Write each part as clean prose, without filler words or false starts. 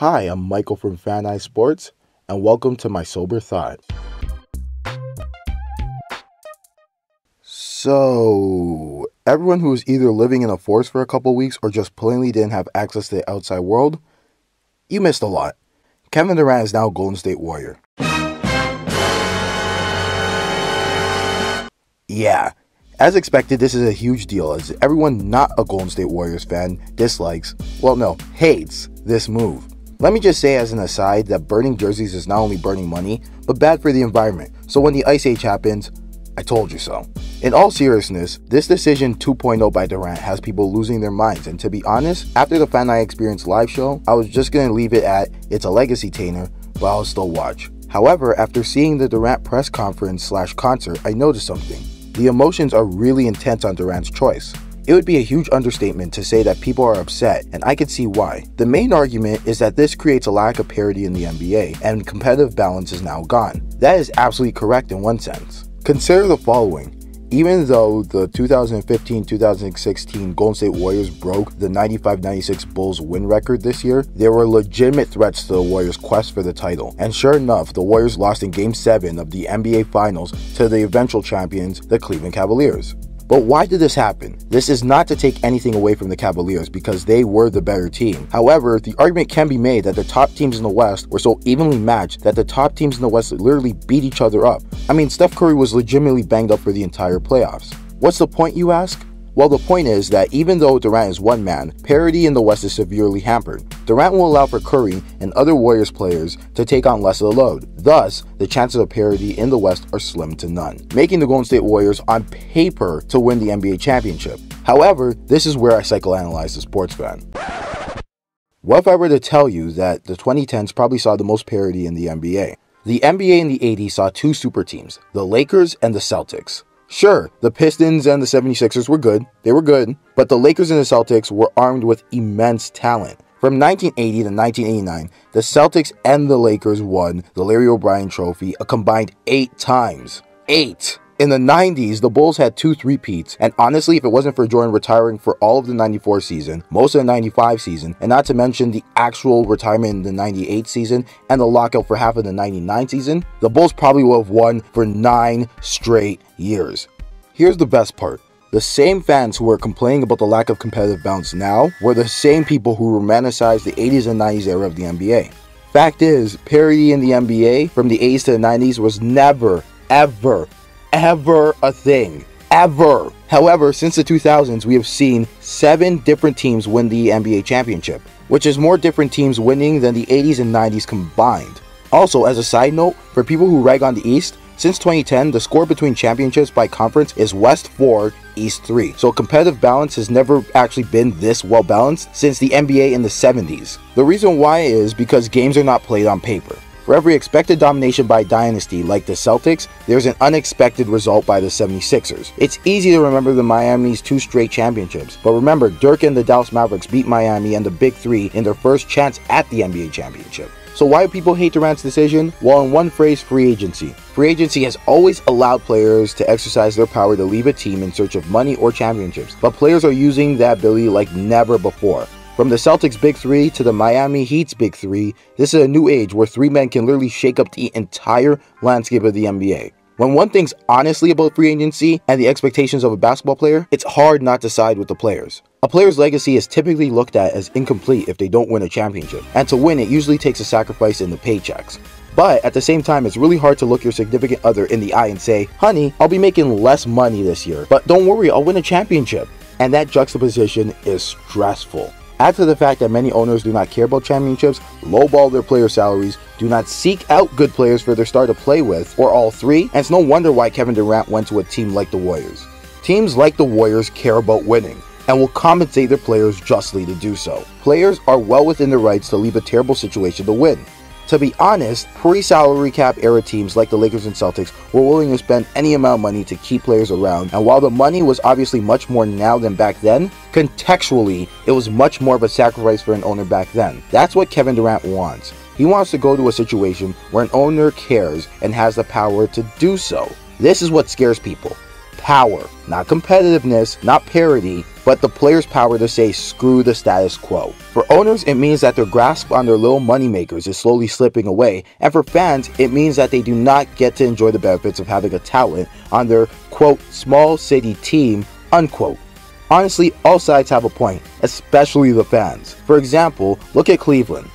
Hi, I'm Michael from Fan Eye Sports, and welcome to my Sober Thought. So, everyone who is either living in a forest for a couple weeks or just plainly didn't have access to the outside world, you missed a lot. Kevin Durant is now a Golden State Warrior. Yeah, as expected, this is a huge deal as everyone not a Golden State Warriors fan hates this move. Let me just say as an aside that burning jerseys is not only burning money, but bad for the environment. So when the Ice Age happens, I told you so. In all seriousness, this decision 2.0 by Durant has people losing their minds, and to be honest, after the Fan Eye Experience live show, I was just going to leave it at it's a legacy tainer, but I'll still watch. However, after seeing the Durant press conference / concert, I noticed something. The emotions are really intense on Durant's choice. It would be a huge understatement to say that people are upset, and I can see why. The main argument is that this creates a lack of parity in the NBA, and competitive balance is now gone. That is absolutely correct in one sense. Consider the following. Even though the 2015-2016 Golden State Warriors broke the 95-96 Bulls win record this year, there were legitimate threats to the Warriors' quest for the title. And sure enough, the Warriors lost in Game 7 of the NBA Finals to the eventual champions, the Cleveland Cavaliers. But why did this happen? This is not to take anything away from the Cavaliers because they were the better team. However, the argument can be made that the top teams in the West were so evenly matched that the top teams in the West literally beat each other up. I mean, Steph Curry was legitimately banged up for the entire playoffs. What's the point, you ask? Well, the point is that even though Durant is one man, parity in the West is severely hampered. Durant will allow for Curry and other Warriors players to take on less of the load. Thus, the chances of parity in the West are slim to none, making the Golden State Warriors on paper to win the NBA championship. However, this is where I psychoanalyze the sports fan. What if I were to tell you that the 2010s probably saw the most parity in the NBA? The NBA in the 80s saw two super teams, the Lakers and the Celtics. Sure, the Pistons and the 76ers were good, but the Lakers and the Celtics were armed with immense talent. From 1980 to 1989, the Celtics and the Lakers won the Larry O'Brien Trophy a combined 8 times. 8! In the 90s, the Bulls had 2 three-peats, and honestly, if it wasn't for Jordan retiring for all of the 94 season, most of the 95 season, and not to mention the actual retirement in the 98 season, and the lockout for half of the 99 season, the Bulls probably would have won for 9 straight years. Here's the best part. The same fans who are complaining about the lack of competitive balance now were the same people who romanticized the 80s and 90s era of the NBA. Fact is, parity in the NBA from the 80s to the 90s was never, ever a thing. Ever. However, since the 2000s, we have seen 7 different teams win the NBA championship, which is more different teams winning than the 80s and 90s combined. Also, as a side note, for people who rag on the East, since 2010, the score between championships by conference is West 4, East 3. So competitive balance has never actually been this well balanced since the NBA in the 70s. The reason why is because games are not played on paper. For every expected domination by a dynasty like the Celtics, there's an unexpected result by the 76ers. It's easy to remember the Miami's 2 straight championships, but remember Dirk and the Dallas Mavericks beat Miami and the Big 3 in their first chance at the NBA championship. So why do people hate Durant's decision? Well, in one phrase, free agency. Free agency has always allowed players to exercise their power to leave a team in search of money or championships, but players are using that ability like never before. From the Celtics' Big 3 to the Miami Heat's Big 3, this is a new age where 3 men can literally shake up the entire landscape of the NBA. When one thinks honestly about free agency and the expectations of a basketball player, it's hard not to side with the players. A player's legacy is typically looked at as incomplete if they don't win a championship, and to win it usually takes a sacrifice in the paychecks. But at the same time, it's really hard to look your significant other in the eye and say, honey, I'll be making less money this year, but don't worry, I'll win a championship. And that juxtaposition is stressful. Add to the fact that many owners do not care about championships, lowball their player salaries, do not seek out good players for their star to play with, or all three, and it's no wonder why Kevin Durant went to a team like the Warriors. Teams like the Warriors care about winning, and will compensate their players justly to do so. Players are well within their rights to leave a terrible situation to win. To be honest, pre-salary cap era teams like the Lakers and Celtics were willing to spend any amount of money to keep players around, and while the money was obviously much more now than back then, contextually, it was much more of a sacrifice for an owner back then. That's what Kevin Durant wants. He wants to go to a situation where an owner cares and has the power to do so. This is what scares people. Power, not competitiveness, not parity, but the players' power to say screw the status quo. For owners, it means that their grasp on their little moneymakers is slowly slipping away, and for fans, it means that they do not get to enjoy the benefits of having a talent on their, quote, small city team, unquote. Honestly, all sides have a point, especially the fans. For example, look at Cleveland.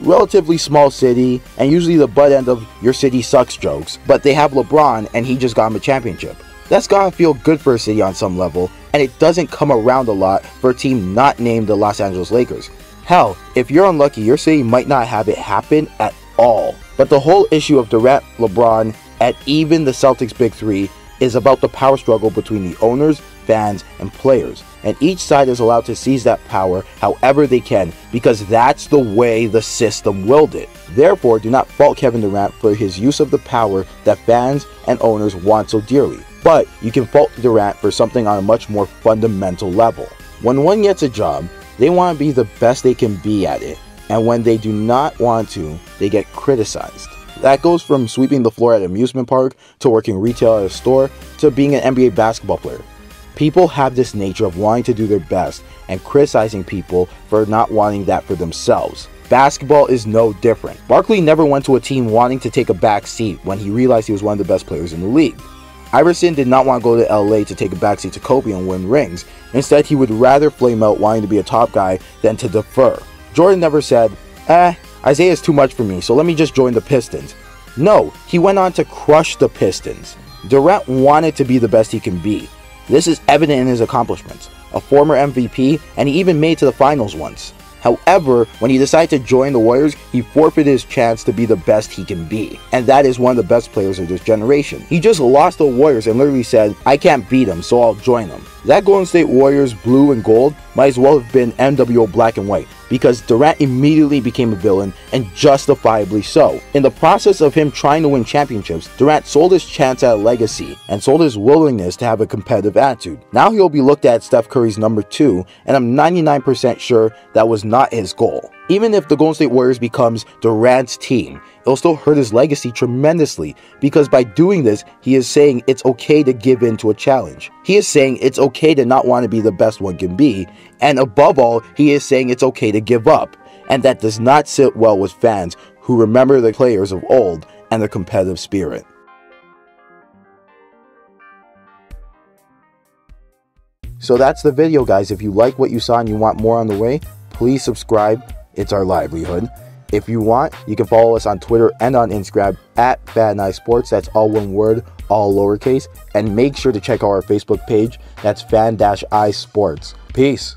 Relatively small city, and usually the butt end of your city sucks jokes, but they have LeBron and he just got him a championship. That's gotta feel good for a city on some level, and it doesn't come around a lot for a team not named the Los Angeles Lakers. Hell, if you're unlucky, your city might not have it happen at all. But the whole issue of Durant, LeBron, and even the Celtics' Big Three is about the power struggle between the owners, fans, and players. And each side is allowed to seize that power however they can, because that's the way the system willed it. Therefore, do not fault Kevin Durant for his use of the power that fans and owners want so dearly. But you can fault Durant for something on a much more fundamental level. When one gets a job, they want to be the best they can be at it, and when they do not want to, they get criticized. That goes from sweeping the floor at an amusement park, to working retail at a store, to being an NBA basketball player. People have this nature of wanting to do their best and criticizing people for not wanting that for themselves. Basketball is no different. Barkley never went to a team wanting to take a back seat when he realized he was one of the best players in the league. Iverson did not want to go to LA to take a backseat to Kobe and win rings. Instead, he would rather flame out wanting to be a top guy than to defer. Jordan never said, Isaiah is too much for me, so let me just join the Pistons. No, he went on to crush the Pistons. Durant wanted to be the best he can be. This is evident in his accomplishments. A former MVP, and he even made it to the finals once. However, when he decided to join the Warriors, he forfeited his chance to be the best he can be. And that is one of the best players of this generation. He just lost the Warriors and literally said, I can't beat them, so I'll join them. That Golden State Warriors blue and gold might as well have been NWO black and white, because Durant immediately became a villain, and justifiably so. In the process of him trying to win championships, Durant sold his chance at a legacy, and sold his willingness to have a competitive attitude. Now he'll be looked at as Steph Curry's number 2, and I'm 99% sure that was not his goal. Even if the Golden State Warriors becomes Durant's team, it'll still hurt his legacy tremendously, because by doing this, he is saying it's okay to give in to a challenge. He is saying it's okay to not want to be the best one can be, and above all, he is saying it's okay to give up. And that does not sit well with fans who remember the players of old and their competitive spirit. So that's the video, guys. If you like what you saw and you want more on the way, please subscribe. It's our livelihood. If you want, you can follow us on Twitter and on Instagram at Bad Night Sports. That's all one word, all lowercase. And make sure to check out our Facebook page. That's Fan-I Sports. Peace.